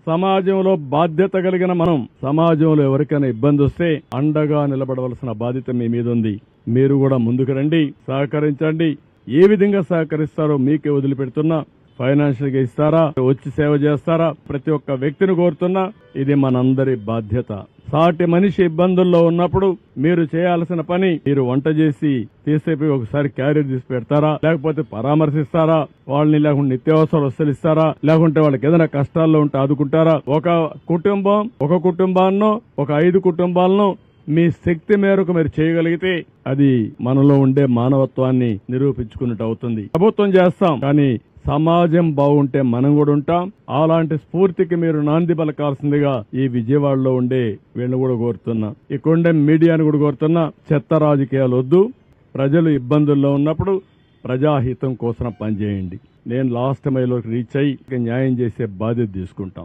సమాజంలో బాధ్యత కలిగిన మనం సమాజంలో ఎవరికైనా ఇబ్బంది వస్తే అండగా నిలబడవలసిన బాధ్యత మీ మీద ఉంది. మీరు కూడా ముందుకు రండి, సహకరించండి. ఏ విధంగా సహకరిస్తారో మీకే వదిలిపెడుతున్నా. ఫైనాన్షియల్ గా ఇస్తారా, వచ్చి సేవ చేస్తారా, ప్రతి ఒక్క వ్యక్తిని కోరుతున్నా. ఇది మనందరి బాధ్యత. సాటి మనిషి ఇబ్బందుల్లో ఉన్నప్పుడు మీరు చేయాల్సిన పని, మీరు వంట చేసి తీసేపి ఒకసారి క్యారియర్ తీసి పెడతారా, లేకపోతే పరామర్శిస్తారా, వాళ్ళని లేకుంటే నిత్యావసర వస్తువులు ఇస్తారా, లేకుంటే వాళ్ళకి ఏదైనా కష్టాల్లో ఉంటే ఆదుకుంటారా? ఒక కుటుంబాన్నో ఒక 5 కుటుంబాలను మీ శక్తి మేరకు మీరు చేయగలిగితే అది మనలో ఉండే మానవత్వాన్ని నిరూపించుకున్నట్టు అవుతుంది. ప్రభుత్వం చేస్తాం, కానీ సమాజం బాగుంటే మనం కూడా ఉంటాం. అలాంటి స్ఫూర్తికి మీరు నాంది పలకాల్సిందిగా ఈ విజయవాడలో ఉండే వీళ్ళని కూడా కోరుతున్నా, ఇక్కడుండే మీడియాను కూడా కోరుతున్నా. చెత్త రాజకీయాలు వద్దు. ప్రజలు ఇబ్బందుల్లో ఉన్నప్పుడు ప్రజాహితం కోసం పనిచేయండి. నేను లాస్ట్ మైల్లోకి రీచ్ అయ్యి న్యాయం చేసే బాధ్యత తీసుకుంటాం.